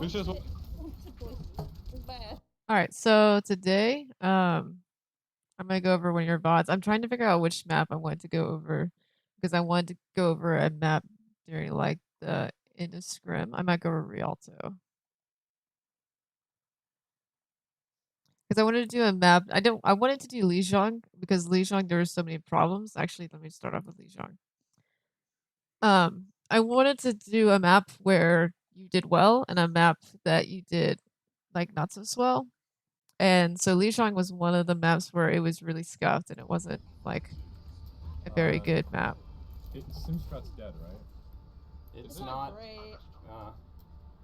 Who's just It's bad. All right, so today, I'm gonna go over one of your VODs. I'm trying to figure out which map I want to go over because I wanted to go over a map during like the end of Scrim. I might go over Rialto because I wanted to do a map. I wanted to do Lijiang because Lijiang there were so many problems. Actually, let me start off with Lijiang. I wanted to do a map where you did well and a map that you did like not so swell. And so Lijiang was one of the maps where it was really scuffed and it wasn't like a very good map. Simstrat's dead, right? It's not great.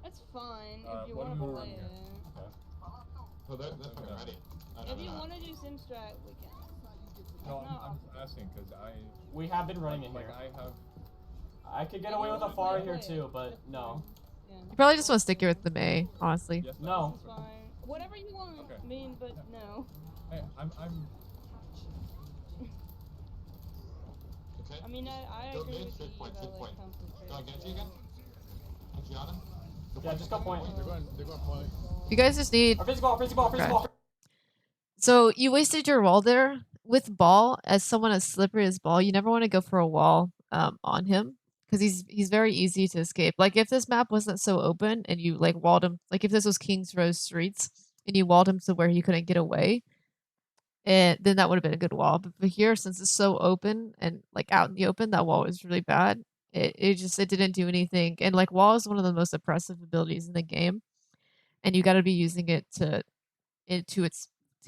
It's fine if you want to play it. Okay. So that's when I'm ready. If you want to do Simstrat, we can. No, I'm asking because we have been running it here. I could get away with a Far here too, but no. Yeah. You probably just want to stick here with the May, honestly. Yes, no. Fine. Whatever you want. Okay. I mean, but no. Hey, I'm. I mean, I agree with you about like Go Genji again? Gianna? Yeah, just go point. They're going point. You guys just need. Freeze ball. So you wasted your wall there with ball. As someone as slippery as ball, you never want to go for a wall on him because he's very easy to escape. Like if this map wasn't so open and you like walled him, like if this was King's Row Streets and you walled him to where he couldn't get away, and then that would have been a good wall. But here, since it's so open and like out in the open, that wall was really bad. It didn't do anything. And like wall is one of the most oppressive abilities in the game, and you got to be using it to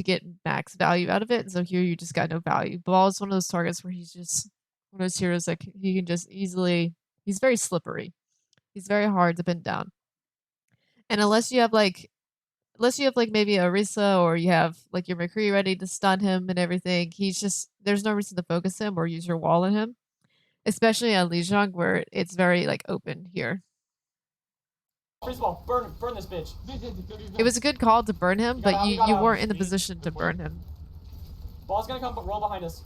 get max value out of it. And so here you just got no value. Ball is one of those targets where he's just one of those heroes like he can just easily. He's very slippery. He's very hard to pin down. And unless you have like maybe a Risa or you have like your McCree ready to stun him and everything, he's just there's no reason to focus him or use your wall on him, especially on Lijiang where it's very like open here. Freeze ball, burn this bitch. It was a good call to burn him, but you weren't in the position to burn him. Ball's gonna come roll behind us.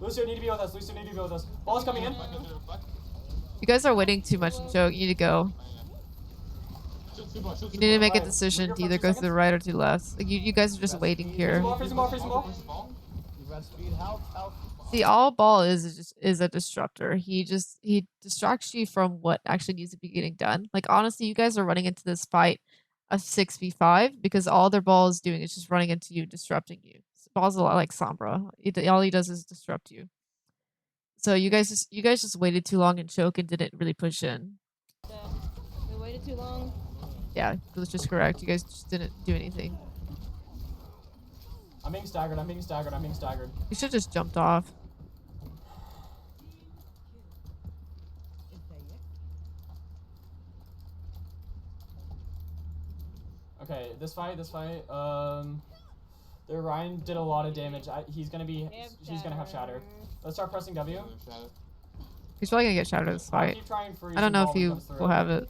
Lucio need to be with us. Ball's coming in. You guys are waiting too much in choke. You need to go. You need to make a decision to either go to the right or to the left. Like you guys are just waiting here. Freeze ball. See, all ball is a disruptor. He distracts you from what actually needs to be getting done. Like honestly, you guys are running into this fight a 6v5 because all their ball is doing is just running into you, disrupting you. Ball's a lot like Sombra. All he does is disrupt you. So you guys just waited too long and choke and didn't really push in. We waited too long. Yeah, it was just correct. You guys just didn't do anything. I'm being staggered. You should have just jumped off. Okay, this fight, the Ryan did a lot of damage. He's gonna have shatter. Let's start pressing W. He's probably gonna get shattered this fight. Keep trying freeze. I don't know if you will have it.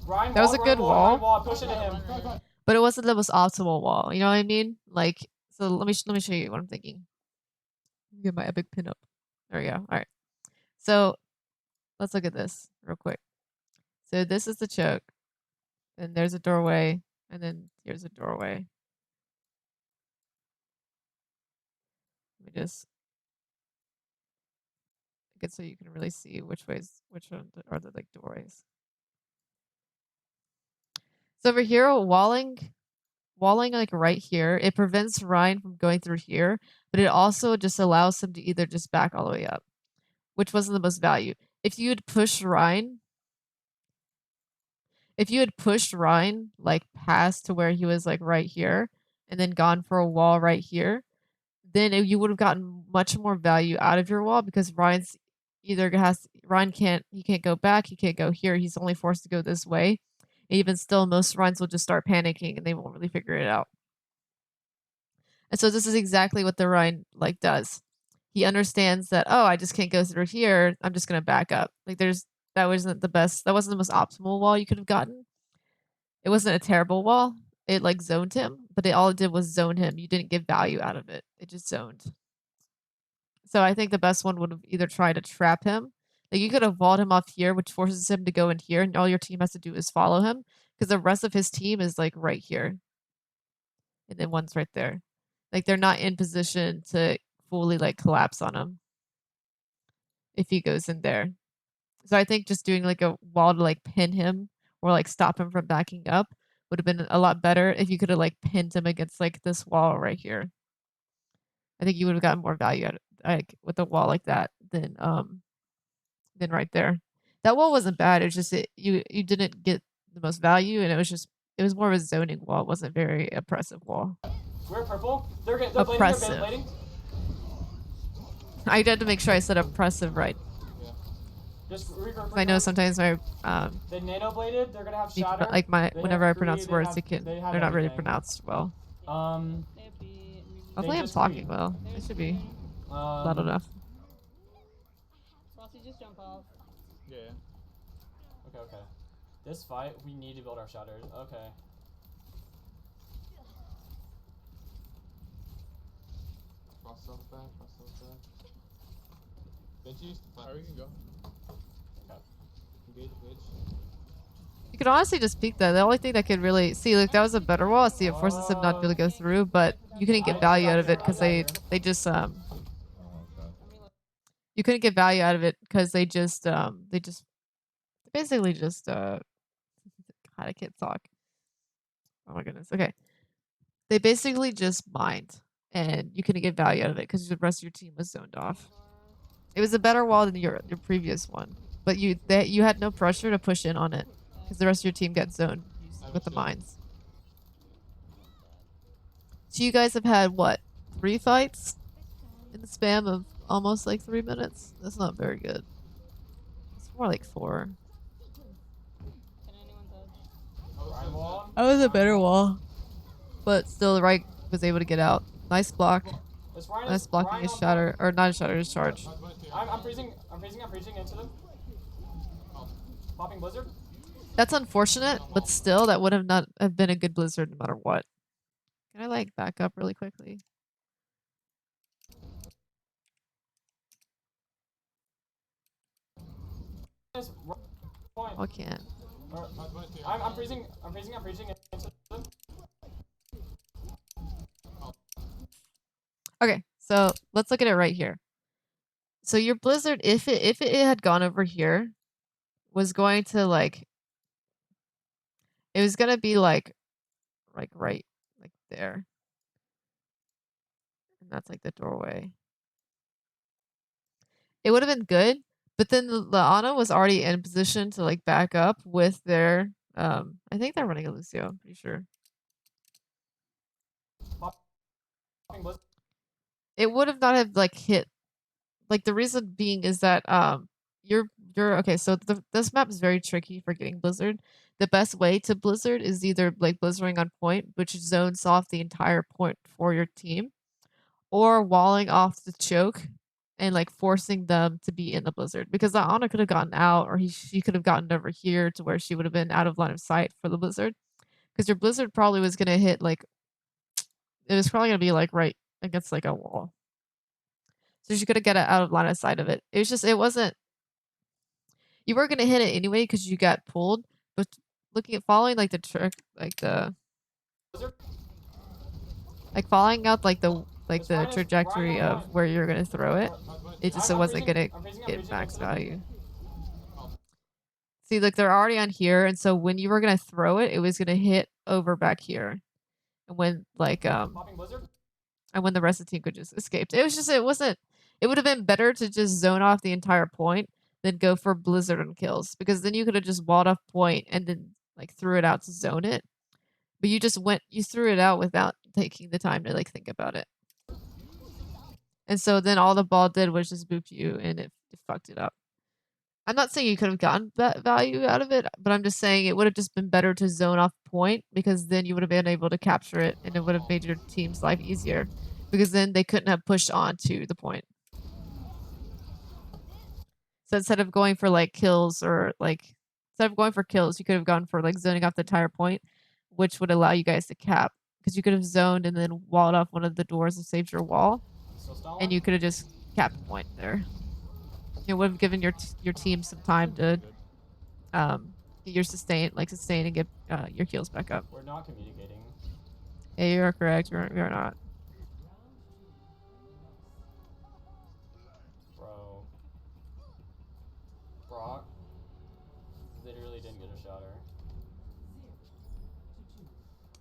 Ryan, that was a good wall. Push into him. But it wasn't the most optimal wall. You know what I mean? Like, so let me show you what I'm thinking. Get my epic pin up. There we go. All right. So let's look at this real quick. So this is the choke. Then there's a doorway, and then here's a doorway. Let me just get so you can really see which ones are the like doorways. So over here, walling like right here, it prevents Ryan from going through here, but it also just allows him to either just back all the way up, which wasn't the most value. If you had pushed Ryan like past to where he was like right here, and then gone for a wall right here, then you would have gotten much more value out of your wall because Ryan can't go back, he can't go here, he's only forced to go this way. Even still, most Ryans will just start panicking and they won't really figure it out. And so this is exactly what the Ryan like does. He understands that, oh, I just can't go through here. I'm just gonna back up. Like that wasn't the most optimal wall you could have gotten. It wasn't a terrible wall. It like zoned him, but all it did was zone him. You didn't get value out of it. It just zoned. So I think the best one would have either tried to trap him. Like you could have walled him off here, which forces him to go in here, and all your team has to do is follow him, because the rest of his team is like right here, and then one's right there. Like they're not in position to fully like collapse on him if he goes in there. So I think just doing like a wall to like pin him or like stop him from backing up would have been a lot better if you could have like pinned him against like this wall right here. I think you would have gotten more value out of like with a wall like that than right there. That wall wasn't bad. It's just you didn't get the most value, and it was more of a zoning wall. It wasn't very oppressive wall. We're purple. They're Oppressive. blading. I had to make sure I said oppressive right. Just I know sometimes my they nano bladed. They're gonna have shatter. like my whenever I pronounce words, they're not really pronounced well. Hopefully I'm talking well. It should be loud enough. Frosty, just jump off. Yeah. Okay. This fight, we need to build our shatters. Okay. Cross off back. Benji, fire, you can go. Okay. Engage. You could honestly just peek that. The only thing that could really see, like that was a better wall. See, it forces him not to be able to go through, but you couldn't get value out of it because they just you couldn't get value out of it because they basically just God, I can't talk. Oh my goodness. Okay. They basically just mined, and you couldn't get value out of it because the rest of your team was zoned off. It was a better wall than your previous one, but you had no pressure to push in on it because the rest of your team got zoned with the mines. So you guys have had what, 3 fights in the span of almost like 3 minutes? That's not very good. It's more like 4. Can anyone touch? That was a better wall, but still the right was able to get out. Nice block. Nice blocking his shatter, or not a shatter, his charge. I'm freezing into them. Popping blizzard. That's unfortunate, but still, that would have not have been a good blizzard no matter what. Can I like back up really quickly? Oh, I can't. I'm freezing into them. Okay, so let's look at it right here. So your blizzard, if it had gone over here, was going to like, it was gonna be like right like there, and that's like the doorway. It would have been good, but then the Ana was already in position to like back up with their I think they're running a Lucio, I'm pretty sure. It would have not have like hit, like the reason being is that you're okay, so this map is very tricky for getting blizzard. The best way to blizzard is either like blizzarding on point, which zones off the entire point for your team, or walling off the choke and like forcing them to be in the blizzard, because the Ana could have gotten out, or she could have gotten over here to where she would have been out of line of sight for the blizzard, because your blizzard probably was going to hit like, it was probably going to be like right against like a wall, so she could have got it out of line of sight of it. It was just, it wasn't, you were going to hit it anyway because you got pulled, but looking at following like the trick, like the following out like the trajectory of where you're gonna throw it, it wasn't gonna get max value. See, like they're already on here, and so when you were gonna throw it, it was gonna hit over back here, and when like and when the rest of the team could just escape. It was just, it wasn't. It would have been better to just zone off the entire point than go for blizzard on kills, because then you could have just walled off point and then like threw it out to zone it. But you just you threw it out without taking the time to like think about it. And so then all the ball did was just boop you, and it fucked it up. I'm not saying you could have gotten that value out of it, but I'm just saying it would have just been better to zone off point, because then you would have been able to capture it, and it would have made your team's life easier, because then they couldn't have pushed on to the point. So instead of going for like kills, or like instead of going for kills, you could have gone for like zoning off the entire point, which would allow you guys to cap, because you could have zoned and then walled off one of the doors and saved your wall, and you could have just cap point there. It would have given your team some time to get your sustain and get your heals back up. We're not communicating. Yeah, you are correct. You're not. Bro. Brock literally didn't get a shatter.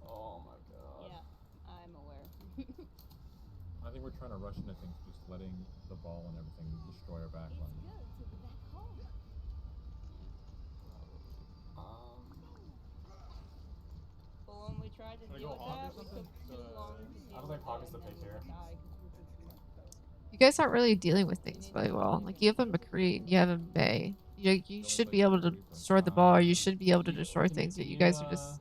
Oh my god. Yeah, I'm aware. I think we're trying to rush into things, just letting the ball and everything destroy our backline. But when we tried to deal with that, we took too long to deal I don't think Hawk is the pick here. You guys aren't really dealing with things very well. Like you have a McCree, and you have a May. You should be able to destroy the ball, or you should be able to destroy things. But you guys are just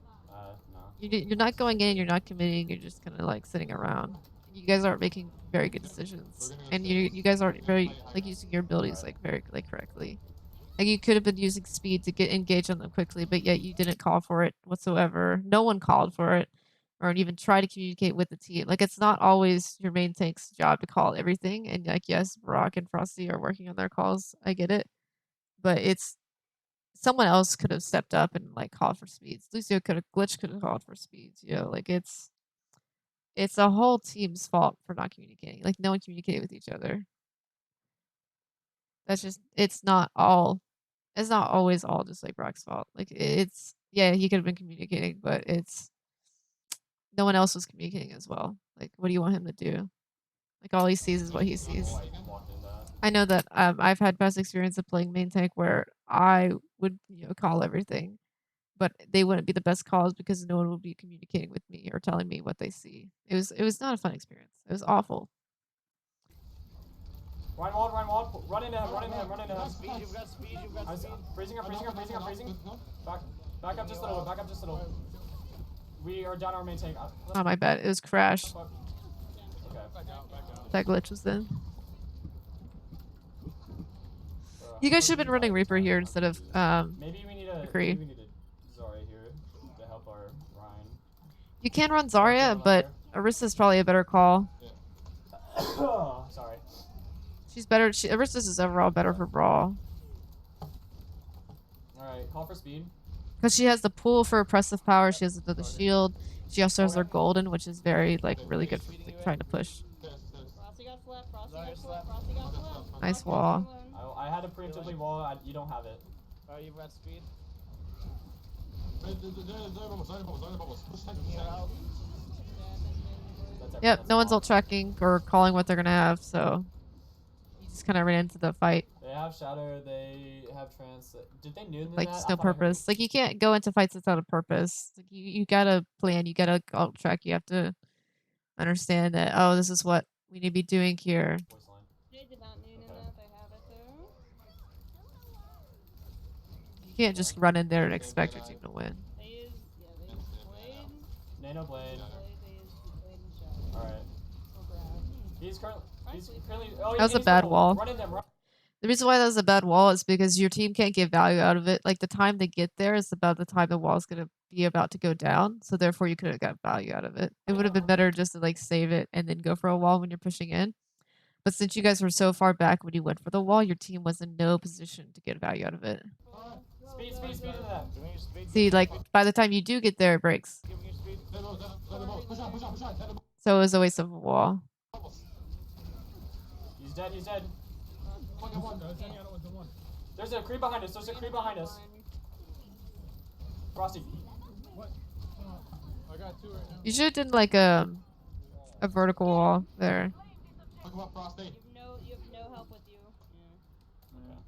no. you're not going in. You're not committing. You're just kind of like sitting around. You guys aren't making very good decisions, and you guys aren't very like using your abilities like very like correctly. Like you could have been using speed to get engaged on them quickly, but yet you didn't call for it whatsoever. No one called for it, or even try to communicate with the team. Like it's not always your main tank's job to call everything. And like yes, Brock and Frosty are working on their calls. I get it, but it's someone else could have stepped up and like called for speeds. Lucio could have called for speeds. You know, like it's a whole team's fault for not communicating. Like no one communicated with each other. That's just it's not always all just like Brock's fault. Like it's yeah, he could have been communicating, but it's no one else was communicating as well. Like what do you want him to do? Like all he sees is what he sees. I know that I've had past experience of playing main tank where I would call everything, but they wouldn't be the best calls because no one would be communicating with me or telling me what they see. It was not a fun experience. It was awful. Run wall, run into him. You've got speed, you've got speed. Freezing up. Back up just a little. We are down our main tank. Oh my bad. It was crash. Okay. That glitch was then. You guys should have been running Reaper here instead of maybe we need a McCree. Zarya here to help our Ryan. You can run Zarya, but Arista's probably a better call. Sorry. She's better. Arista's is overall better for Brawl. Alright, call for speed. Because she has the pool for oppressive power. She has the shield. She also has her golden, which is very like really good for like, trying to push. Nice wall. I had to preemptively wall. You don't have it. Oh, you've got speed. Yep, no one's ult tracking or calling what they're gonna have, so you just kind of ran into the fight. They have shadow. They have trance. Did they noon like that? just no purpose. Like you can't go into fights without a purpose. Like you gotta plan. You gotta ult track. You have to understand that. Oh, this is what we need to be doing here. You can't just run in there and expect your team to win. Nano blade. Alright. He's currently. Oh, that was a bad wall. Run in them. The reason why that was a bad wall is because your team can't get value out of it. Like the time they get there is about the time the wall is gonna be about to go down. So therefore you could have got value out of it. It would have been better just to like save it and then go for a wall when you're pushing in. But since you guys were so far back when you went for the wall, your team was in no position to get value out of it. Speed into that. See, like by the time you do get there, it breaks. So it was a waste of a wall. He's dead. There's a creep behind us. Frosty. What? I got two right now. You should have done like a vertical wall there. Talk about Frosty. You have no help with you. Okay.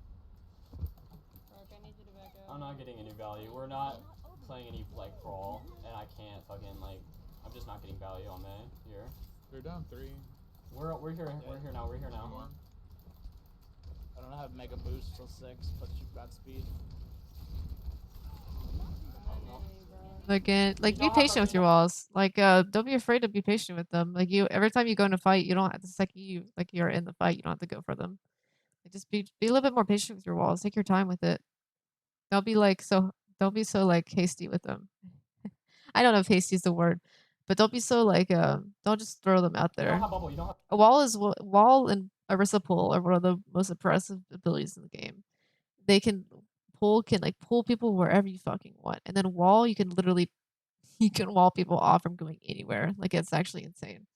Mark, I need you to back up. I'm not getting any value. We're not playing any like brawl, and I can't fucking like. I'm just not getting value on May here. They're down 3. We're here. We're here now. I don't have mega boost till 6, but you've got speed. Again, like be patient with your walls. Like don't be afraid to be patient with them. Like every time you go in a fight, you don't have the second you're in the fight, you don't have to go for them. Like just be a little bit more patient with your walls. Take your time with it. Don't be so like hasty with them. I don't know if hasty is the word, but don't be so like don't just throw them out there. You don't have bubble. A wall is wall and Orisa Pull are one of the most impressive abilities in the game. They can pull people wherever you fucking want, and then wall you can literally you can wall people off from going anywhere. Like it's actually insane.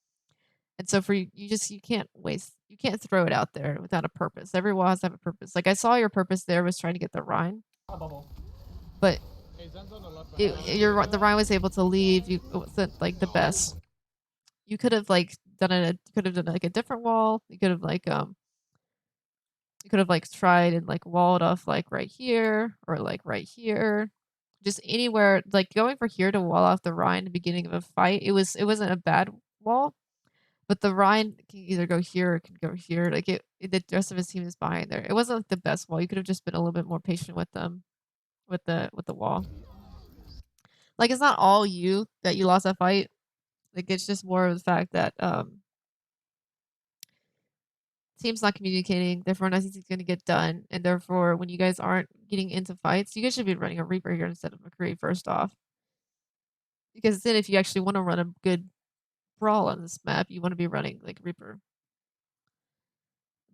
And so for you can't waste you can't throw it out there without a purpose. Every wall has to have a purpose. Like I saw your purpose there was trying to get the Rhine, but the Rhine was able to leave. It wasn't like the best. You could have like done like a different wall. You could have like tried and like walled off like right here or like right here. Just anywhere, like going for here to wall off the Rhine at the beginning of a fight. It wasn't a bad wall, but the Rhine can either go here or can go here. Like the rest of his team is behind there. It wasn't like the best wall. You could have just been a little bit more patient with them, with the wall. Like it's not all you that you lost that fight. Like it's just more of the fact that team's not communicating, therefore nothing's gonna get done, and therefore when you guys aren't getting into fights, you guys should be running a Reaper here instead of McCree first off. Because then if you actually want to run a good brawl on this map, you want to be running like Reaper.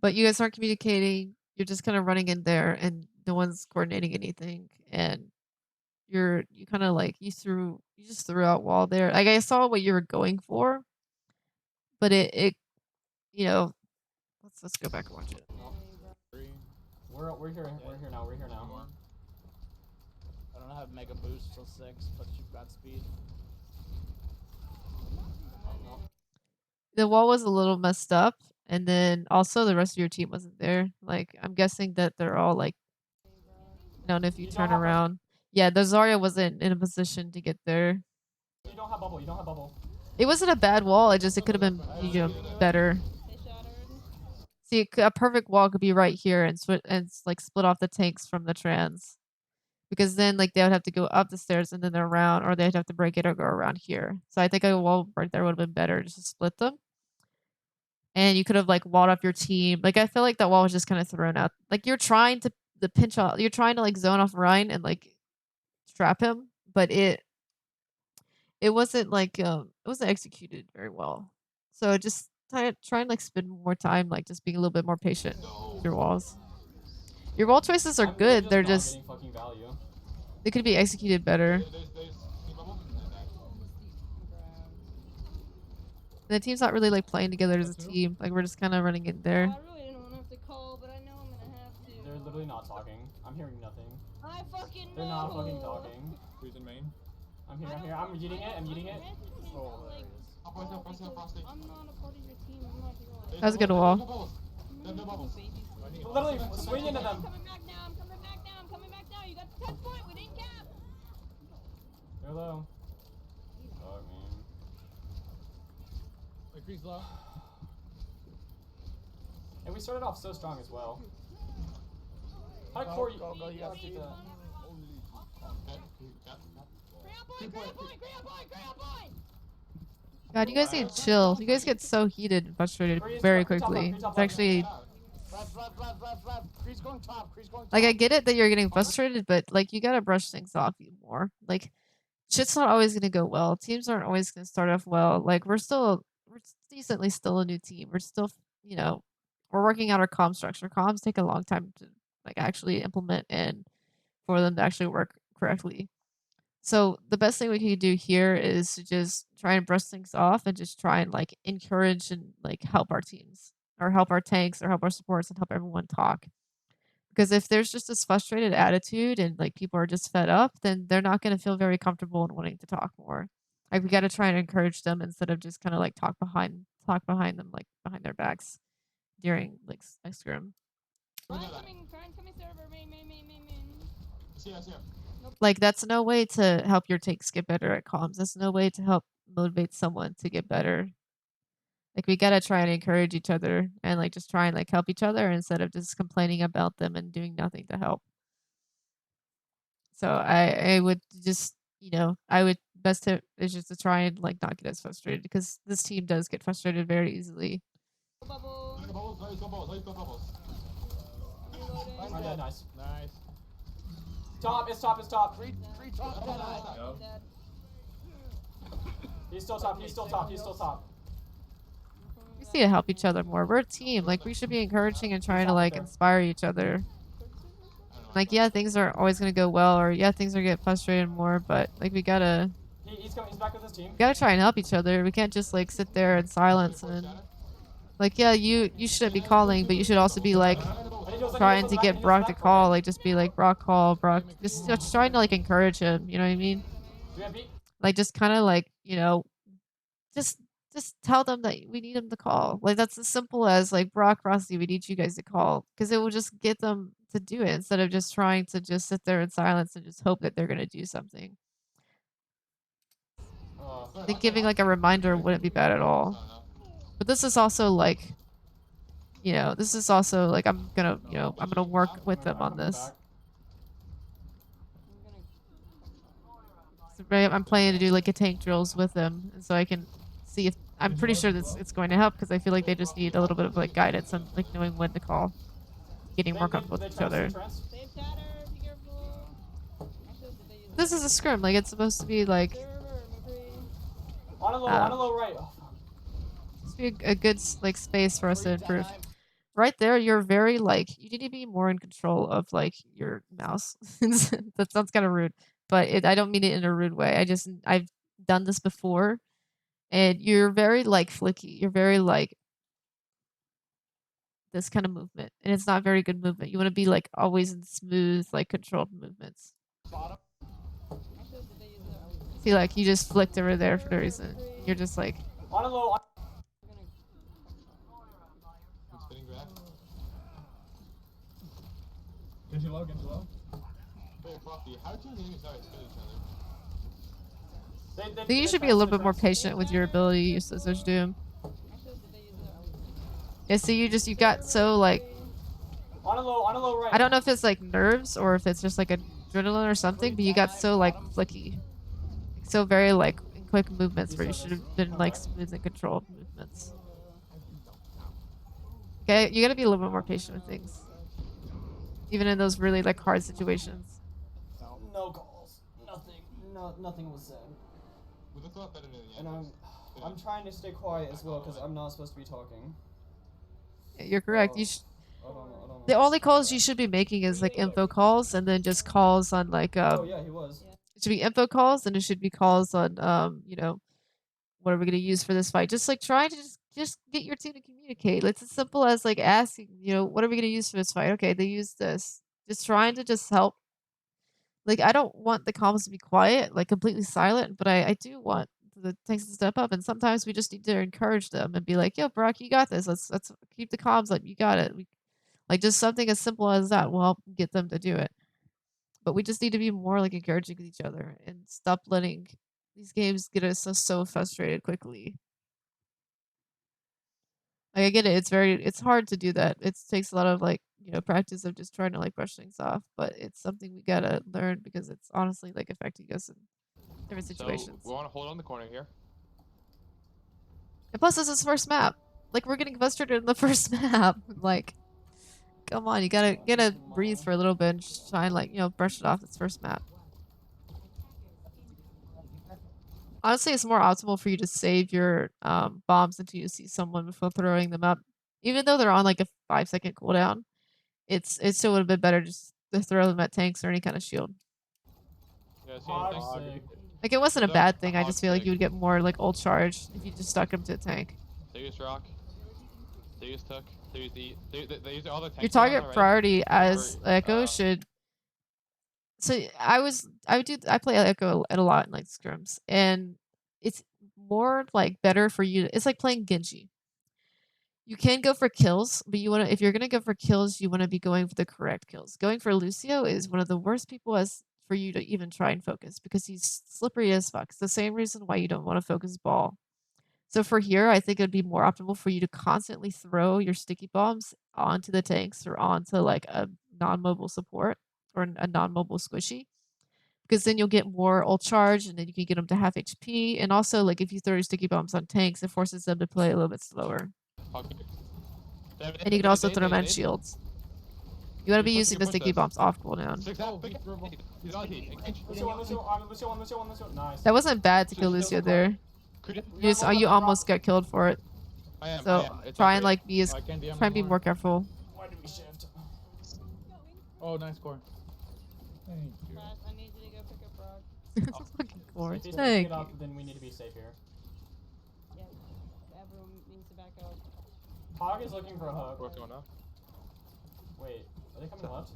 But you guys aren't communicating, you're just kind of running in there and no one's coordinating anything, and you kind of like you just threw out wall there. Like I saw what you were going for, but it you know, let's go back and watch it. We're here now. I don't have mega boost till 6, but you've got speed. The wall was a little messed up, and then also the rest of your team wasn't there. Like I'm guessing that they're all like, I don't know if you turn around. Yeah, the Zarya wasn't in a position to get there. You don't have bubble. It wasn't a bad wall. It could have been better. See, a perfect wall could be right here and like split off the tanks from the trans, because then like they would have to go up the stairs and then around, or they'd have to break it or go around here. So I think a wall right there would have been better just to split them. And you could have like walled off your team. Like I feel like that wall was just kind of thrown out. Like you're trying to pinch off. You're trying to like zone off Ryan and like trap him, but it wasn't like it wasn't executed very well. So just try and like spend more time like just being a little bit more patient with your walls. Your wall choices are good. They're just they could be executed better. The team's not really like playing together as a team. Like we're just kind of running in there. I really don't have to call, but I know I'm gonna have to. They're literally not talking. I'm hearing nothing. I fucking know. They're not fucking talking. Who's in main? I'm here. I'm eating it. Oh, I'm not a part of your team. I'm not here. That was a good wall. Literally swing into them. I'm coming back now. You got the 10 point. We didn't cap. They're low. Fuck, man. Increase low. And we started off so strong as well. How did Corey? Go, you got speed. God, you guys need to chill. You guys get so heated and frustrated very quickly. It's actually like I get it that you're getting frustrated, but like you gotta brush things off more. Like shit's not always gonna go well. Teams aren't always gonna start off well. Like we're decently still a new team. We're still, we're working out our comm structure. Comms take a long time to like actually implement and for them to actually work correctly. So the best thing we can do here is to just try and brush things off and just try and like encourage and like help our teams or help our tanks or help our supports and help everyone talk. Because if there's just this frustrated attitude and like people are just fed up, then they're not going to feel very comfortable in wanting to talk more. Like we got to try and encourage them instead of just kind of like talk behind them, like behind their backs during like a scrim. Like that's no way to help your tanks get better at comms. That's no way to help motivate someone to get better. Like we gotta try and encourage each other and like just try and like help each other instead of just complaining about them and doing nothing to help. So I would just I would best tip is just to try and like not get as frustrated because this team does get frustrated very easily. Nice. Top. Free top. He's still top. just need to help each other more. We're a team. Like, we should be encouraging and trying to, like, inspire each other. Like, yeah, things aren't always gonna go well, or yeah, things are get frustrated more, but, like, we gotta... He's back with his team. We gotta try and help each other. We can't just, like, sit there in silence and... Like, yeah, you shouldn't be calling, but you should also be, like, trying to get Brock to call. Like, just be like, Brock, call, Brock. Just trying to, like, encourage him, you know what I mean? Like, just kind of, like, you know, just tell them that we need them to call. Like, that's as simple as, like, Brock, Rossi, we need you guys to call. Because it will just get them to do it instead of just trying to just sit there in silence and just hope that they're going to do something. I think giving, like, a reminder wouldn't be bad at all. But this is also, like, you know, this is also, like, I'm gonna work with them on this. So, right, I'm planning to do, like, a tank drills with them, and so I can see if... I'm pretty sure it's going to help, because I feel like they just need a little bit of, like, guidance on, like, knowing when to call. Getting more comfortable with each other. This is a scrim, like, it's supposed to be, like... On a low right. Supposed to be a good, like, space for us to improve. Right there, you're very, like, you need to be more in control of, like, your mouse. That sounds kind of rude, but I don't mean it in a rude way. I've done this before, and you're very, like, flicky. You're very, like, this kind of movement, and it's not very good movement. You want to be, like, always in smooth, like, controlled movements. See, like, you just flicked over there for no reason. You're just, like... On a low... Genji low, Genji low. How do you start spinning each other? I think you should be a little bit more patient with your ability to use Scissors Doom. Yeah, so you got so, like... On a low right. I don't know if it's, like, nerves or if it's just, like, adrenaline or something, but you got so, like, flicky. So very, like, quick movements where you should have been, like, smooth and controlled movements. Okay, you gotta be a little bit more patient with things. Even in those really, like, hard situations. No calls. Nothing. Nothing was said. Well, that's a lot better than the And others. I'm trying to stay quiet as well because I'm not supposed to be talking. Yeah, you're correct. You I don't know. the only calls you should be making is, like, info calls, and then just calls on, like, Oh yeah, he was. It should be info calls, and it should be calls on, you know, what are we gonna use for this fight? Just, like, trying to just get your team to communicate. It's as simple as, like, asking, you know, what are we gonna use for this fight? Okay, they use this. Just trying to just help. Like, I don't want the comms to be quiet, like, completely silent, but I do want the tanks to step up, and sometimes we just need to encourage them and be like, "Yo, Brock, you got this. Let's keep the comms up. You got it." Like, just something as simple as that will help get them to do it. But we just need to be more, like, encouraging with each other and stop letting these games get us so frustrated quickly. Like, I get it. It's hard to do that. It takes a lot of, like, you know, practice of just trying to, like, brush things off, but it's something we gotta learn because it's honestly, like, affecting us in different situations. So we want to hold on the corner here. And plus, this is first map. Like, we're getting frustrated in the first map. Like, come on, you gotta breathe for a little bit and just try and, like, you know, brush it off. It's first map. Honestly, it's more optimal for you to save your bombs until you see someone before throwing them up. Even though they're on, like, a 5-second cooldown, it still would have been better just to throw them at tanks or any kind of shield. Yeah, Like, it wasn't a bad thing. I just feel like you would get more, like, ult charge if you just stuck them to a tank. They use rock. They use tuck. They use all the tanks. Your target priority as Echo should... So I play Echo a lot in, like, scrims, and it's more, like, better for you. It's like playing Genji. You can go for kills, but if you're gonna go for kills, you wanna be going for the correct kills. Going for Lucio is one of the worst people for you to even try and focus because he's slippery as fuck. It's the same reason why you don't want to focus ball. So for here, I think it would be more optimal for you to constantly throw your sticky bombs onto the tanks or onto, like, a non-mobile support or a non-mobile squishy. Because then you'll get more ult charge and then you can get them to half HP. And also, like, if you throw your sticky bombs on tanks, it forces them to play a little bit slower. And you can also throw them on shields. You want to be using the sticky bombs off cooldown. Nice. That wasn't bad to kill Lucio there. You almost got killed for it. I am. So It's try not and great. like be as I can't DM try and be anymore. more careful. Why did we shift? Oh, nice score. Thank you. Crash, I need you to go pick up Rod. Fucking course. If he's Thank picking it you. up, then we need to be safe here. Yeah, everyone needs to back up. Hog is looking for a hook. What's going on? Wait, are they coming left?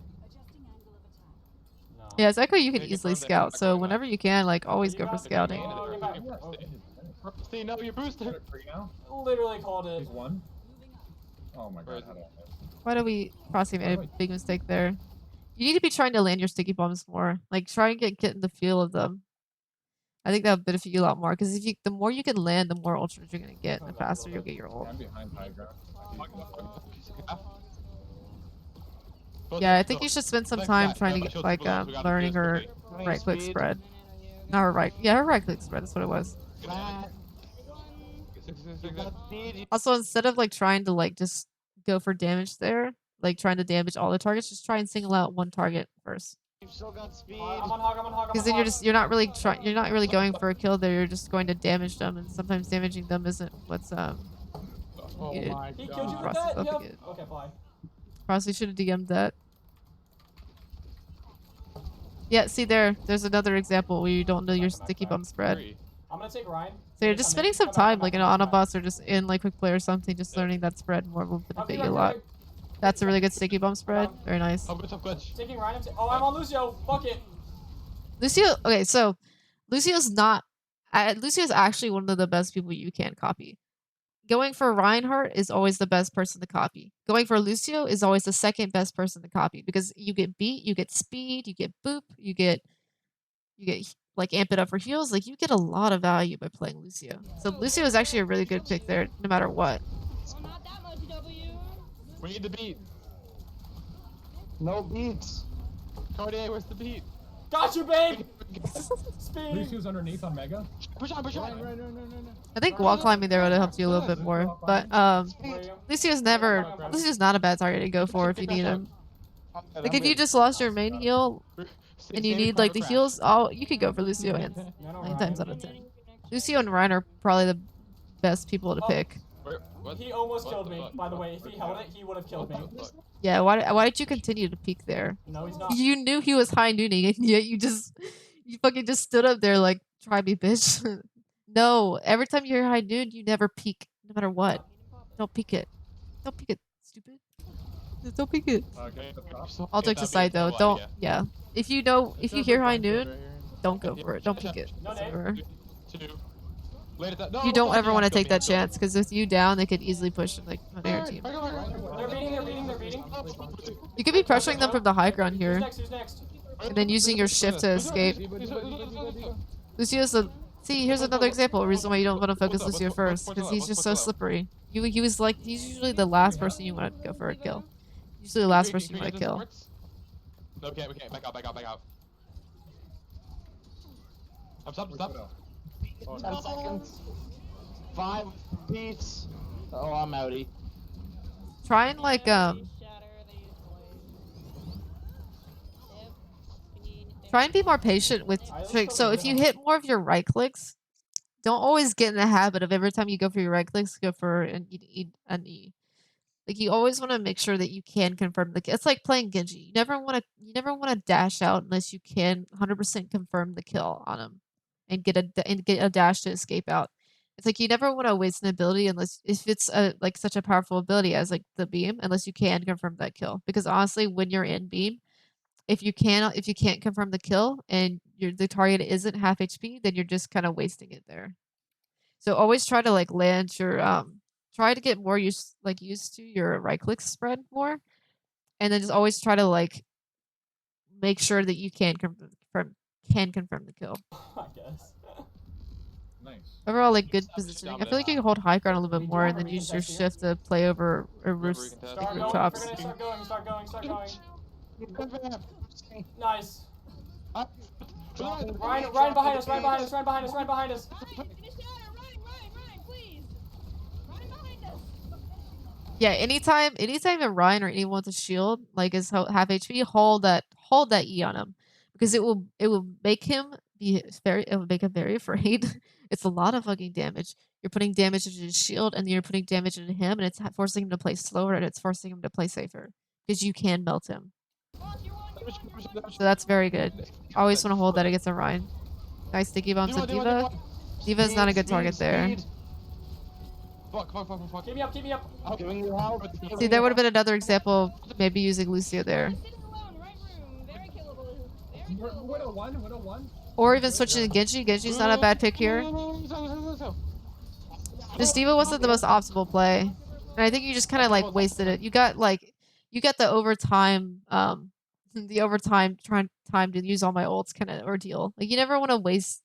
No. Yeah, it's Echo you can Yeah, easily confirm that scout. back So going whenever up. you can, like always You go for got- scouting. Oh, get back. Oh, Stay, no, your booster. Free now? literally called it. He's one. Oh my Where god, is how did I miss? Why do we Crossy made a big mistake there? You need to be trying to land your sticky bombs more. Like try and get in the feel of them. I think that would benefit you a lot more because if you the more you can land, the more ultras you're gonna get, and the faster you'll get your ult. I'm behind high ground. Yeah, I think you should spend some time trying to get like learning her right click spread. Not her right. Yeah, her right click spread. That's what it was. Also, instead of like trying to like just go for damage there, like trying to damage all the targets, just try and single out one target first. You've still got speed. I'm on hog, I'm on hog, I'm Because on then hog. you're not really going for a kill there. You're just going to damage them, and sometimes damaging them isn't what's Oh needed. my He killed you with Frost's that? up Yep. again. Okay, fly. Probably should have DM'd that. Yeah, see there's another example where you don't know your sticky bomb spread. I'm gonna take Ryan. So you're just spending some time like in an auto boss or just in like quick play or something, just learning that spread more will benefit you a lot. That's a really good sticky bomb spread. Very nice. Taking Ryan. Oh, I'm on Lucio. Fuck it. Lucio. Okay, so Lucio's not. Lucio's actually one of the best people you can copy. Going for Reinhardt is always the best person to copy. Going for Lucio is always the second best person to copy because you get beat, you get speed, you get boop, you get like amp it up for heals. Like you get a lot of value by playing Lucio. So Lucio is actually a really good pick there, no matter what. Oh, not that much W. We need the beat. No beats. Khartier, where's the beat? Got you, babe. Speed. Lucio's underneath on Mega. Push on, push on. I think wall climbing there would have helped you a little bit more, but Lucio's not a bad target to go for if you need him. Like if you just lost your main heal and you need like the heals, you could go for Lucio and 9 times out of 10. Lucio and Ryan are probably the best people to pick. He almost killed me, by the way. If he held it, he would have killed me. Yeah, why did you continue to peek there? No, he's not. You knew he was high nooning and yet you fucking just stood up there like, try me, bitch. No, every time you hear high noon, you never peek, no matter what. Don't peek it. Don't peek it, stupid. Just don't peek it. All jokes aside though, don't, yeah. If you hear high noon, don't go for it. Don't peek it. Whatsoever. You don't ever want to take that chance because with you down, they could easily push like on their team. They're beating. You could be pressuring them from the high ground here, Who's next? and then using your shift to escape. Lucio's a see. Here's another example. Reason why you don't want to focus Lucio first because he's just so slippery. He's usually the last person you want to go for a kill. Usually the last person you want to kill. No, we can't. Back out. Stop. 10 seconds. 5 beats. Oh, I'm outie. Try and like try and be more patient with tricks. So if you hit more of your right clicks, don't always get in the habit of every time you go for your right clicks, go for an E. Like you always want to make sure that you can confirm the kill. It's like playing Genji. You never want to dash out unless you can 100% confirm the kill on him and get a dash to escape out. It's like you never want to waste an ability unless if it's like such a powerful ability as like the beam, unless you can confirm that kill. Because honestly, when you're in beam, if you can't confirm the kill and the target isn't half HP, then you're just kind of wasting it there. So always try to like land your try to get more used to your right click spread more, and then just always try to like make sure that you can confirm the kill. I guess. Nice. Overall, like good positioning. I feel like you can hold high ground a little bit more, and then use your shift to play over rooftops. Start going. Nice. Ryan behind us. Finish the shatter, Ryan, please. Ryan behind us. Yeah, anytime a Ryan or anyone with a shield like is half HP, hold that E on him because it will make him very afraid. It's a lot of fucking damage. You're putting damage into his shield, and then you're putting damage into him, and it's forcing him to play slower, and it's forcing him to play safer because you can melt him. So that's very good. Always want to hold that against a Rhine. Nice sticky bombs of Diva. Diva is not a good target there. Fuck. Keep me up, keep me up. I'm giving you help. See, there would have been another example of maybe using Lucio there. Sitting alone, right room, very killable. Very killable. Widow 1. Or even switching to Genji. Genji's not a bad pick here. This Diva wasn't the most optimal play. And I think you just kind of like wasted it. You got the overtime, time to use all my ults kind of ordeal. Like you never want to waste.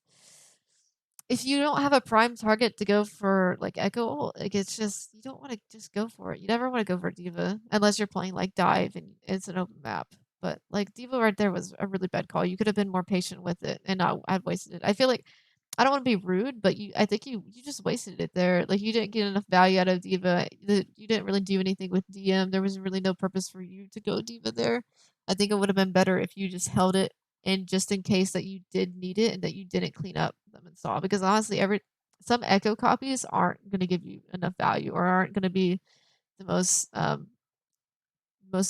If you don't have a prime target to go for like Echo ult, like it's just you don't want to just go for it. You never want to go for Diva unless you're playing like Dive and it's an open map. But like Diva right there was a really bad call. You could have been more patient with it and not have wasted it. I feel like I don't want to be rude, but I think you just wasted it there. Like you didn't get enough value out of Diva. You didn't really do anything with DM. There was really no purpose for you to go Diva there. I think it would have been better if you just held it and just in case that you did need it and that you didn't clean up them install. Because honestly, some Echo copies aren't going to give you enough value or aren't going to be the most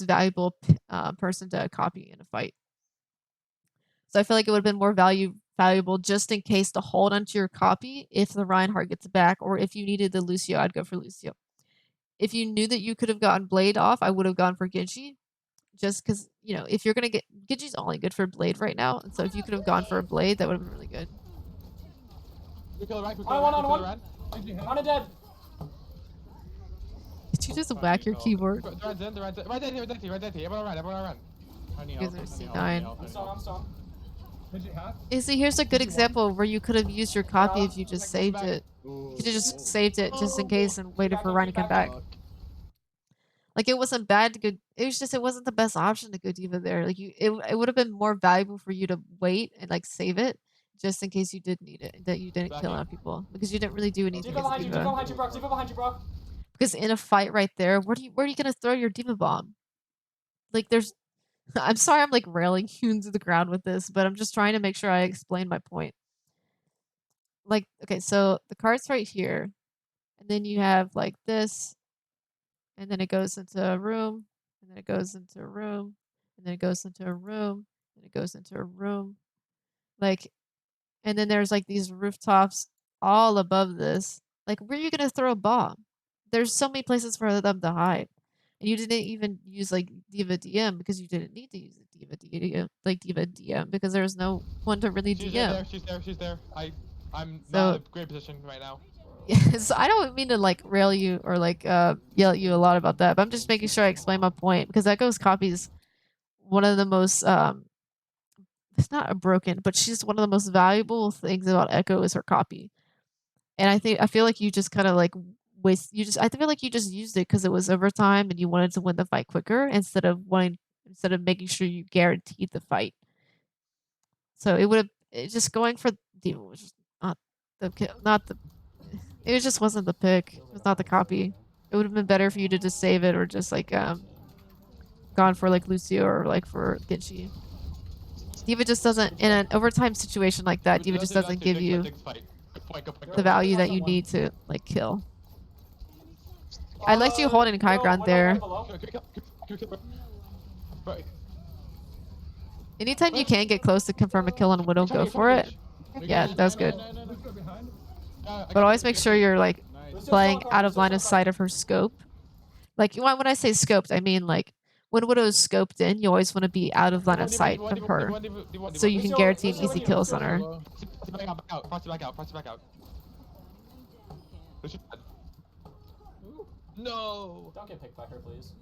valuable person to copy in a fight. So I feel like it would have been more valuable just in case to hold onto your copy if the Reinhardt gets back, or if you needed the Lucio, I'd go for Lucio. If you knew that you could have gotten Blade off, I would have gone for Genji. Just because, you know, if you're going to get... Genji's only good for Blade right now, and so if you could have gone for a Blade, that would have been really good. On a dead. Did you just whack your keyboard? Right there. Everyone run. You guys are C9. I'm still. See, here's a good example where you could have used your copy if you just saved it. You could have just saved it just in case and waited for Ryan to come back. Like, it wasn't bad to go... It was just, it wasn't the best option to go Diva there. Like, it would have been more valuable for you to wait and, like, save it just in case you did need it, that you didn't kill enough people. Because you didn't really do anything Diva behind you, Diva behind you, bro. Because in a fight right there, where are you gonna throw your Diva bomb? Like, there's... I'm sorry I'm, like, railing you into the ground with this, but I'm just trying to make sure I explain my point. Like, okay, so the card's right here. And then you have, like, this... And then it goes into a room, and then it goes into a room, and then it goes into a room, and it goes into a room. Like, and then there's like these rooftops all above this. Like, where are you gonna throw a bomb? There's so many places for them to hide. And you didn't even use like Diva DM because you didn't need to use a Diva DM because there was no one to really DM. She's there. I'm not in a great position right now. Yeah, so I don't mean to like rail you or like yell at you a lot about that, but I'm just making sure I explain my point because Echo's copy is one of the most it's not a broken, but she's one of the most valuable things about Echo is her copy. And I feel like you just kind of like I feel like you just used it because it was overtime and you wanted to win the fight quicker instead of making sure you guaranteed the fight. So just going for Diva was just it just wasn't the pick. It was not the copy. It would have been better for you to just save it or just like gone for like Lucio or like for Genji. Diva just doesn't, in an overtime situation like that, Diva just doesn't give you the value that you need to like kill. I liked you holding high ground there. Anytime you can get close to confirm a kill on Widow, go for it. Yeah, that was good. But always make sure you're like playing out of line of sight of her scope. Like when I say scoped, I mean like when Widow's scoped in, you always want to be out of line of sight of her, so you can guarantee easy kills on her. Back out. No. Don't get picked by her, please.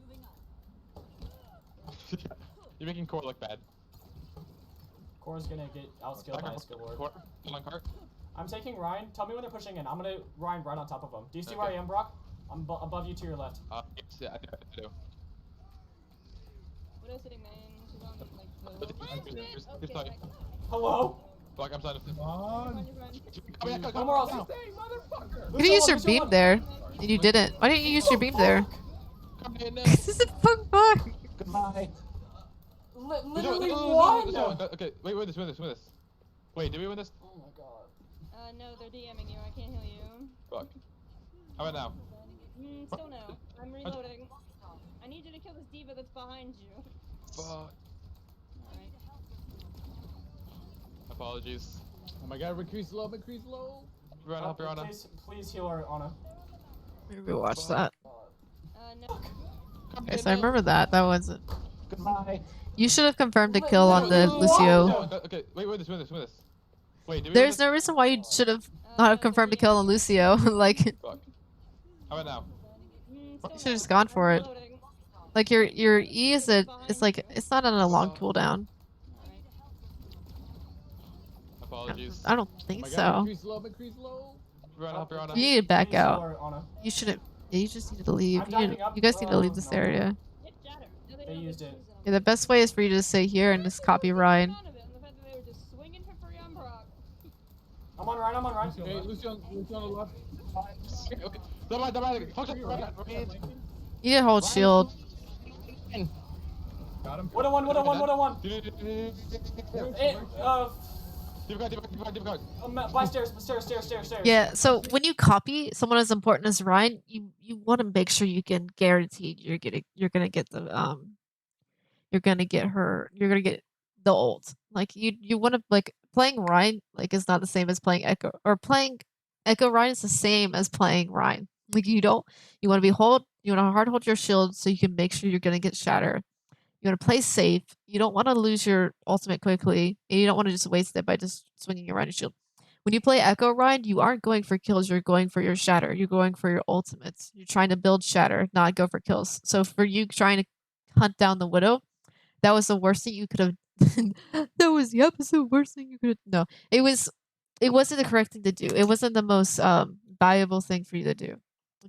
You're making Core look bad. Core's gonna get outskilled by a skill ward. Core, on cart. I'm taking Ryan. Tell me when they're pushing in. I'm gonna Ryan right on top of them. Do you see where I am, Brock? I'm above you to your left. Yes, I do. Widow's sitting main. She's on like the... Okay. Hello? Brock, I'm sorry. Come more else. You could use your beam there, and you didn't. Why didn't you use your beam there? This is a fuck. Goodbye. Literally won! Okay, wait, win this. Wait, did we win this? Oh my god. No, they're DMing you. I can't heal you. Fuck. How about now? Still no. I'm reloading. I need you to kill this diva that's behind you. Fuck. Alright. Apologies. Oh my god, McCree's low, McCree's low. Run, help your Anna. Please heal our Anna. Maybe watch that. No. Okay, so I remember that. That wasn't. Goodbye. You should have confirmed a kill on the Lucio. No, okay, wait this. Wait, did we There's no reason why you should have not have confirmed a kill on Lucio. Like, you Fuck. How about now? should have just gone for it. Like your E is it's like it's not on a long cooldown. Apologies. I don't think so. McCree's low, McCree's low. Run, help your Anna. You need to back Please heal out. our Anna. You shouldn't. Yeah, you just need to leave. I'm diving up. You guys need to leave this No. area. They used it. Yeah, the best way is for you to stay here and just copy Ryan. I'm on Ryan, I'm on Ryan. Hey, Lucio on the left. Okay. Don't fuck it. You need to hold shield. Got him. 101, 101, 101. Hey, by stairs. Yeah, so when you copy someone as important as Ryan, you want to make sure you can guarantee you're gonna get the you're gonna get the ult. Like you want to like playing Ryan like is not the same as playing Echo, or playing Echo Ryan is the same as playing Ryan. Like you want to hard hold your shield so you can make sure you're gonna get shatter. You want to play safe. You don't want to lose your ultimate quickly, and you don't want to just waste it by just swinging around your shield. When you play Echo Ryan, you aren't going for kills. You're going for your shatter. You're going for your ultimates. You're trying to build shatter, not go for kills. So for you trying to hunt down the Widow, that was the worst thing you could have. That was the absolute worst thing you could have. No, it wasn't the correct thing to do. It wasn't the most valuable thing for you to do.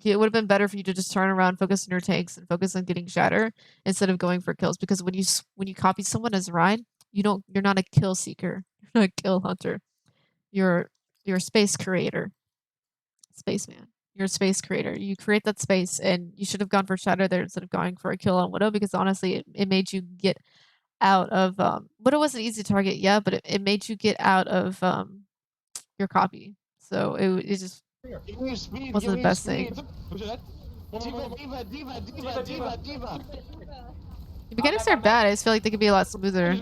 It would have been better for you to just turn around, focus on your tanks, and focus on getting shatter instead of going for kills. Because when you copy someone as Ryan, you're not a kill seeker. You're not a kill hunter. You're a space creator. Spaceman. You're a space creator. You create that space, and you should have gone for shatter there instead of going for a kill on Widow, because honestly, it made you get out of Widow wasn't easy to target, yeah, but it made you get out of your copy. So it just wasn't the best thing. Diva. The mechanics are bad. I just feel like they could be a lot smoother.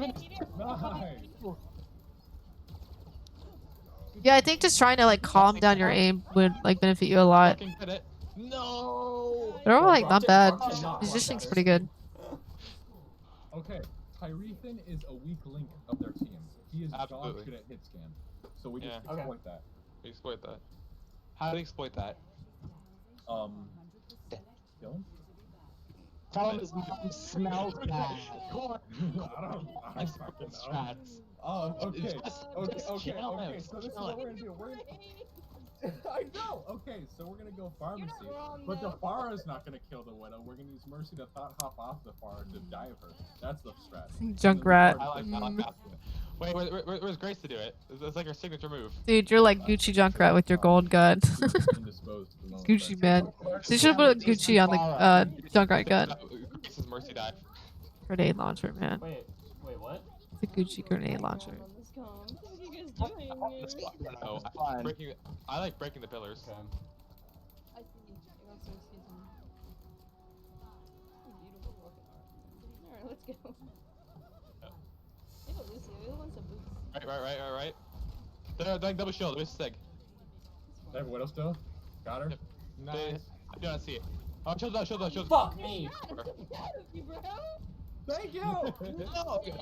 Yeah, I think just trying to like calm down your aim would like benefit you a lot. No. They're all like not bad. Positioning's pretty good. Okay, Tyrethan is a weak link of their team. He is dog shit at hit scan. So we just exploit that. We exploit that. How do we exploit that? Kill him? Tell him his mom smells bad. I fucking know. Okay. So this is what we're gonna do. I know. Okay, so we're gonna go pharmacy, but the Pharah is not gonna kill the Widow. We're gonna use Mercy to hop off the Pharah to dive her. That's the strategy. Junkrat. I like that. Wait, where's Grace to do it? It's like her signature move. Dude, you're like Gucci Junkrat with your gold gun. Gucci man. They should have put Gucci on the Junkrat gun. Grace's Mercy dive. Grenade launcher, man. Wait, what? It's a Gucci grenade launcher. No, I like breaking the pillars. Okay. Alright, let's go. Right. They're like double shield. There's Sig. They have Widow still? Got her? Nice. I do not see it. Oh, shield. Fuck me! Thank you!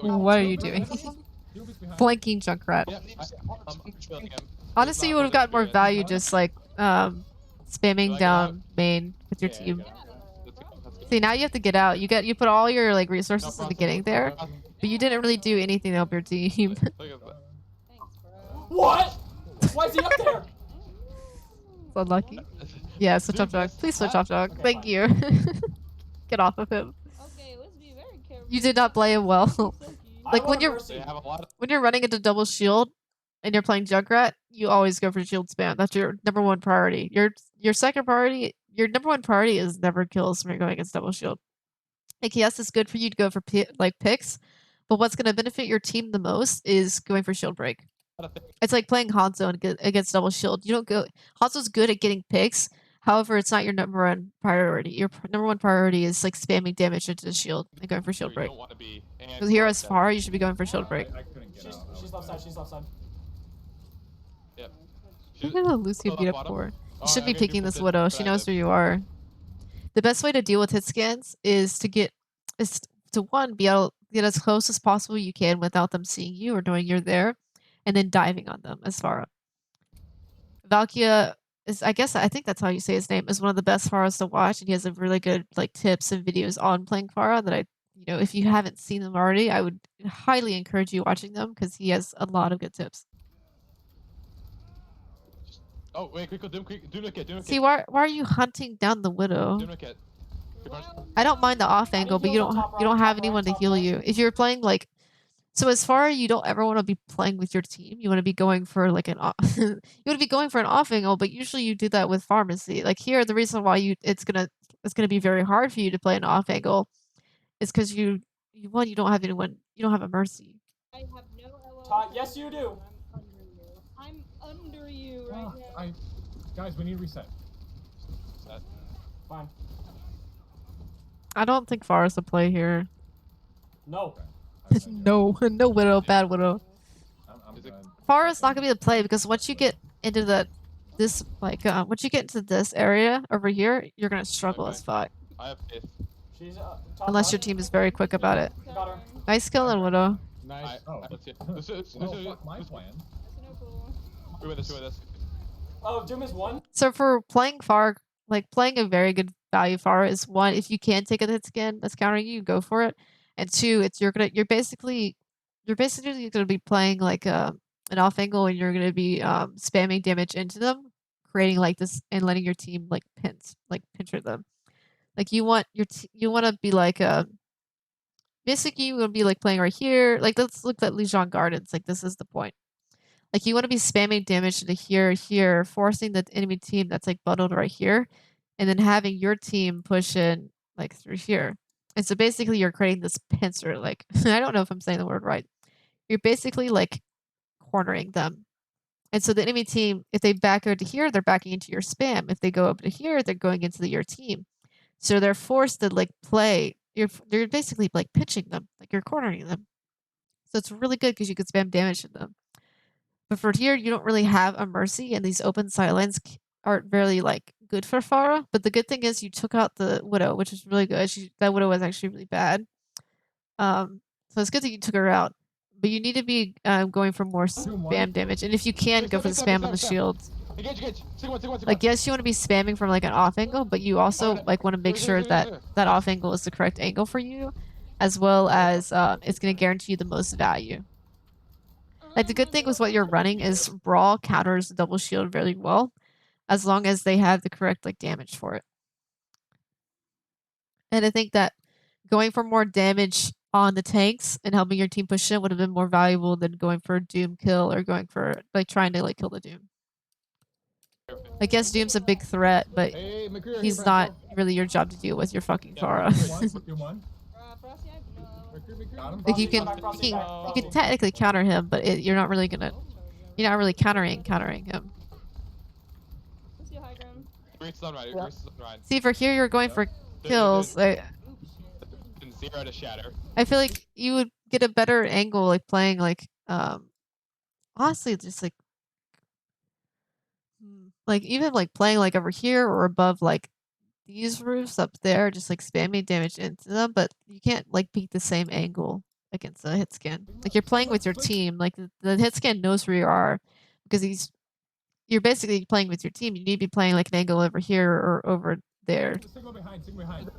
What are you doing? Flanking Junkrat. Yep. I'm shielding him. Honestly, you would have gotten more value just like spamming down main with your team. See, now you have to get out. You put all your like resources into getting there, but you didn't really do anything to help your team. What? Why is he up there? It's unlucky. Yeah, switch off Jug. Please switch off Jug. Thank you. Get off of him. Okay, let's be very careful. You did not play him well. Like when you're running into double shield and you're playing Junkrat, you always go for shield spam. That's your number one priority. Your number one priority is never kills when you're going against double shield. Like yes, it's good for you to go for like picks, but what's going to benefit your team the most is going for shield break. It's like playing Hanzo against double shield. You don't go. Hanzo's good at getting picks. However, it's not your number one priority. Your number one priority is like spamming damage into the shield and going for shield break. Because here as far, you should be going for shield break. I couldn't get out. She's left side. She's left side. Yep. Look at how Lucio beat up for. You should be picking this Widow. She knows where you are. The best way to deal with hit scans is to one, be able to get as close as possible you can without them seeing you or knowing you're there, and then diving on them as Pharah. Valkia is, I think that's how you say his name, is one of the best Pharahs to watch, and he has a really good like tips and videos on playing Pharah that if you haven't seen them already, I would highly encourage you watching them because he has a lot of good tips. Oh wait, quick, do look at. See, why are you hunting down the Widow? Do look at. I don't mind the off angle, but you don't have anyone to heal you. If you're playing like, so as far you don't ever want to be playing with your team. You want to be going for like you want to be going for an off angle, but usually you do that with pharmacy. Like here, the reason why it's gonna be very hard for you to play an off angle is because you don't have anyone. You don't have a mercy. I have no Todd, yes you do. I'm under you right now. Guys, we need to reset. Fine. I don't think Pharah's a play here. No. No Widow, bad Widow. I'm good. Pharah's not gonna be the play because once you get into once you get into this area over here, you're gonna struggle as fuck. I have faith. She's Unless your team is very quick about it. Got her. Nice kill and Widow. Nice. Fuck my plan. We win this. Oh, Doom is one. So for playing Pharah, like playing a very good value Pharah is one, if you can take a hit scan that's countering you, go for it. And two, you're basically gonna be playing like an off angle and you're gonna be spamming damage into them, creating like this and letting your team like pincher them. Like you want to be like basically you want to be like playing right here. Like let's look at Legion Gardens. Like this is the point. Like you want to be spamming damage into here, forcing the enemy team that's like bundled right here, and then having your team push in like through here. And so basically you're creating this pincer, like I don't know if I'm saying the word right. You're basically like cornering them. And so the enemy team, if they back over to here, they're backing into your spam. If they go up to here, they're going into your team. So they're forced to like play. You're basically like pitching them, like you're cornering them. So it's really good because you can spam damage to them. But for here, you don't really have a mercy, and these open sidelines aren't really like good for Pharah. But the good thing is you took out the Widow, which is really good. That Widow was actually really bad. So it's good that you took her out. But you need to be going for more spam damage, and if you can, go for the spam on the shields. Like yes, you want to be spamming from like an off angle, but you also like want to make sure that that off angle is the correct angle for you, as well as it's going to guarantee you the most value. Like the good thing with what you're running is Brawl counters double shield very well, as long as they have the correct like damage for it. And I think that going for more damage on the tanks and helping your team push in would have been more valuable than going for a Doom kill or going for like trying to like kill the Doom. Like yes, Doom's a big threat, but he's not really your job to deal with. Your fucking Pharah. Like you can technically counter him, but you're not really countering him. See, for here you're going for kills. Zero to shatter. I feel like you would get a better angle, like playing like honestly, just like even like playing like over here or above like these roofs up there, just like spamming damage into them, but you can't like beat the same angle against a hit scan. Like you're playing with your team, like the hit scan knows where you are because you're basically playing with your team. You need to be playing like an angle over here or over there. Sigma behind.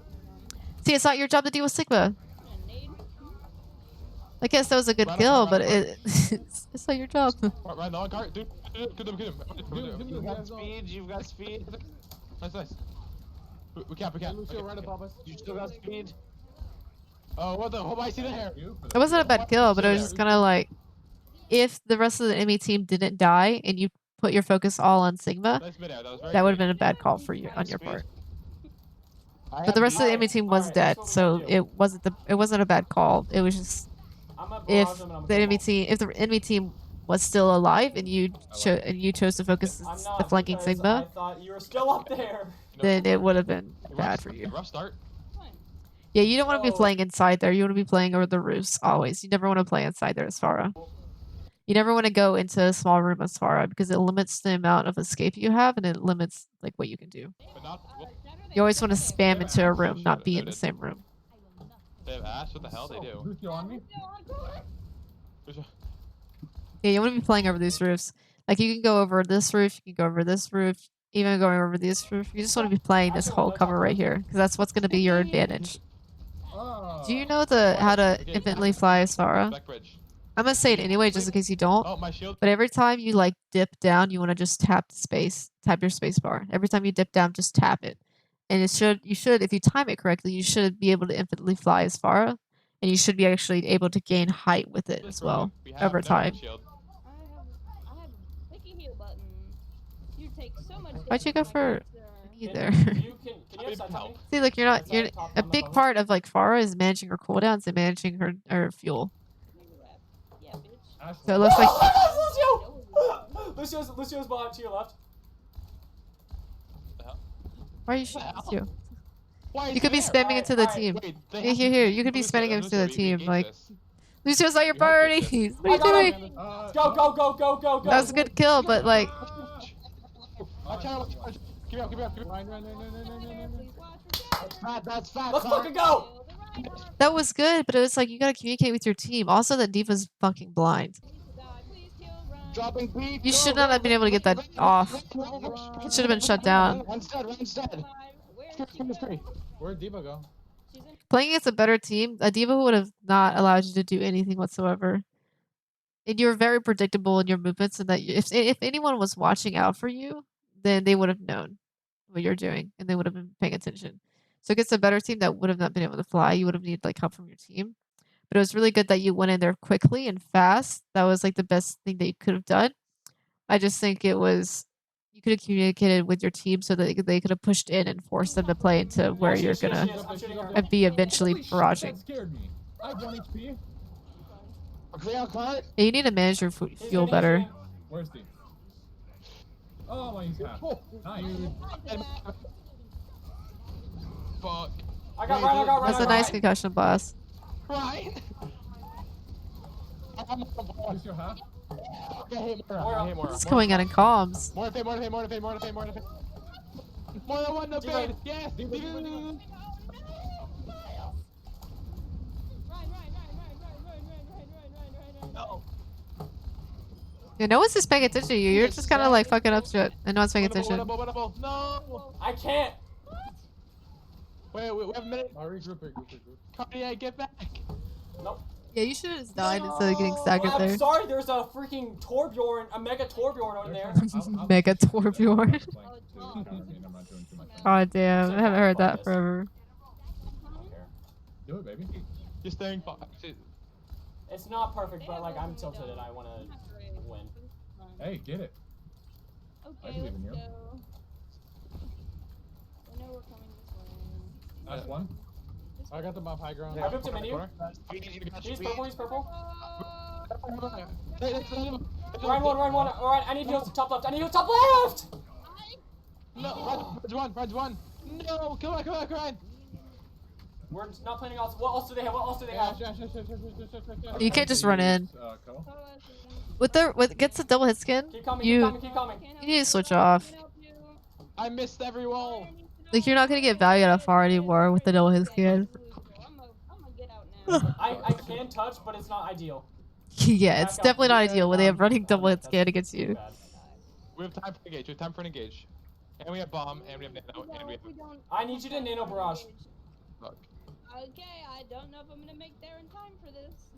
See, it's not your job to deal with Sigma. I guess that was a good kill, but it's not your job. Right on, cart, dude. Get him. You've got speed. Nice. We can't. Right above us. You still got speed. Oh, what the? Hope I see the hair. It wasn't a bad kill, but it was just kind of like, if the rest of the enemy team didn't die and you put your focus all on Sigma, that would have been a bad call for you on your part. But the rest of the enemy team was dead, so it wasn't a bad call. It was just if the enemy team was still alive and you chose to focus I'm the not, flanking because Sigma, I thought you were still up there. then it would have been Hey, bad for you. Rough start. Yeah, you don't want to be Oh. playing inside there. You want to be playing over the roofs always. You never want to play inside there as Farah. You never want to go into a small room as Farah because it limits the amount of escape you have and it limits like what you can do. But not. Well, You always want to spam into a room, Shit, not be in the noted. same room. they have Ash. What the hell they do? Ruth, you on me? Yeah, you want to be playing over these roofs. Like you can go over this roof, you can go over this roof, even going over this roof. You just want to be playing this whole cover right here because that's what's going to be your advantage. Do you know how to infinitely fly as Farah? Back bridge. I'm gonna say it anyway, just in case you don't. Oh, my shield. But every time you like dip down, you want to just tap your space bar. Every time you dip down, just tap it. And you should, if you time it correctly, you should be able to infinitely fly as Farah, and you should be actually able to gain height with it as well We have over no time. shield. I have a clicky heal button. You take so much Why'd you go damage, my for good sir. either? Can you have side help? See, look, you're That's you're on top, a on the big bubble. part of like Farah is managing her cooldowns and managing her fuel. Yeah, bitch. So it looks like Lucio's behind to your left. why are you shooting you? Why is You could be there? spamming into the alright. team. Wait, they Here, have- here, you could be Lucio, spamming into the we team. ganked Like this. Lucio's not your We have priority. this. What are you I got doing? him. Go, go, go, go, go, go. That was a good kill, but like Watch out, watch out. Give me up, give me up, give me up. Please watch for shadows. That's fat. Let's fucking go. that was good, but it was like you gotta communicate with your team. Also, that Diva's fucking blind. Please kill Ryan. Dropping beat. You should not have been able to get that off. It should have been shut down. One's dead. Where's she? Where'd Diva go? She's in. Playing against a better team, a Diva would have not allowed you to do anything whatsoever. And you were very predictable in your movements, and that if anyone was watching out for you, then they would have known what you're doing, and they would have been paying attention. So against a better team that would have not been able to fly, you would have needed like help from your team. But it was really good that you went in there quickly and fast. That was like the best thing that you could have done. I just think it was you could have communicated with your team so that they could have pushed in and forced them to play into where you're gonna I'm shooting her. be eventually Holy shit, barraging. that scared me. I have 1 HP. Clear out cart. Yeah, you need to manage your He's fuel in, he's better. in. Where's the? Oh my, he's half. Nice. Fuck. I got Ryan. That's a nice concussion blast. Right. Where's your half? Okay, hey, Moira. I hate more. This is going on in comms. More to more than one to Diva. fade. Yes. Yeah, no one's just paying attention to you. You're just kind of like fucking up shit, and no one's paying attention. No. I can't. Wait, we have a minute. Regroup. Khartier, get back. Nope. Yeah, you should have just died instead of getting staggered I'm there. sorry, there's a freaking Torbjorn, a mega Torbjorn over there. Mega Torbjorn. God damn, I haven't heard that forever. Do it, baby. You're staying. It's not perfect, but like I'm tilted and I want to win. Hey, get it. I Okay, believe let's in you. go. I know we're coming this way. Last one. I got them off high ground. I whipped him in you. He's purple, he's purple. Ryan one. Alright, I need heals top left. I need heals top left! No, Red's one. No, come on, Ryan. We're not planning else. What else do they have? You can't just run in. Go. With gets a double hit skin, Keep coming, you keep coming. you need to switch off. I missed every wall. Like you're not gonna get value out of far anymore with the double hit skin. I'm gonna get out now. I can touch, but it's not ideal. Yeah, it's definitely not ideal when they have running double hit scan against you. We have time for an engage. And we have bomb, and we have nano, and we have. I need you to nano barrage. Fuck. Okay, I don't know if I'm gonna make there in time for this.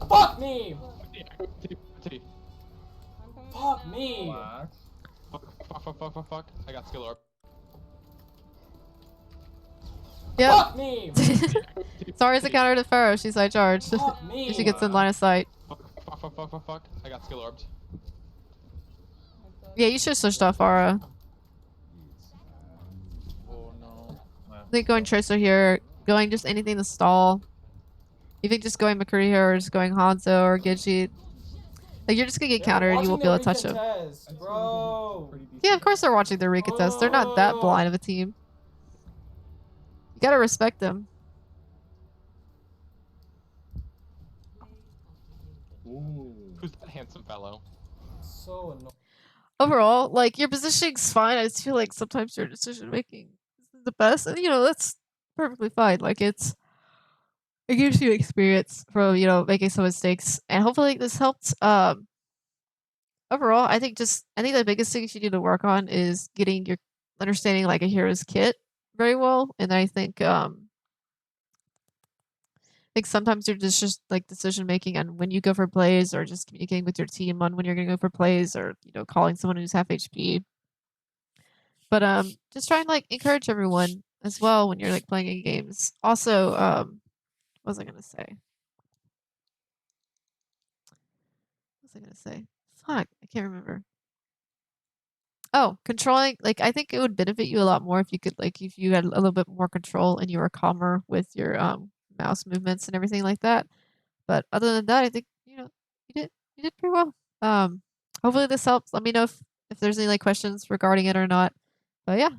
Fuck me! T. I'm coming Fuck back now. me! Relax. Fuck. I got skill orb. Yep. Fuck me! Sorry, it's a counter to Pharaoh. She's high charge. Fuck me! She gets in line of sight. Fuck. I got skill orbed. Yeah, you should have switched off Aura. Oh no. I think going Tracer here going just anything to stall. Even just going McCurdy here or just going Hanzo or Gidgey. Like, you're just gonna get countered and you won't be able to touch them. Bro. Yeah, of course they're watching their recontest. They're not that blind of a team. You gotta respect them. Ooh. Who's that handsome fellow? So annoying. Overall, like, your positioning's fine. I just feel like sometimes your decision making isn't the best. And, you know, that's perfectly fine. Like, it gives you experience from, you know, making some mistakes. And hopefully this helped. Overall, I think the biggest thing you need to work on is getting your understanding like a hero's kit very well. And I think sometimes you're just like decision making on when you go for plays or just communicating with your team on when you're gonna go for plays or, you know, calling someone who's half HP. But just try and like encourage everyone as well when you're like playing in games. Also, what was I gonna say? What was I gonna say? Fuck, I can't remember. Oh, controlling, like, I think it would benefit you a lot more if you could, like, if you had a little bit more control and you were calmer with your mouse movements and everything like that. But other than that, I think, you know, you did pretty well. Hopefully this helps. Let me know if there's any like questions regarding it or not. But yeah.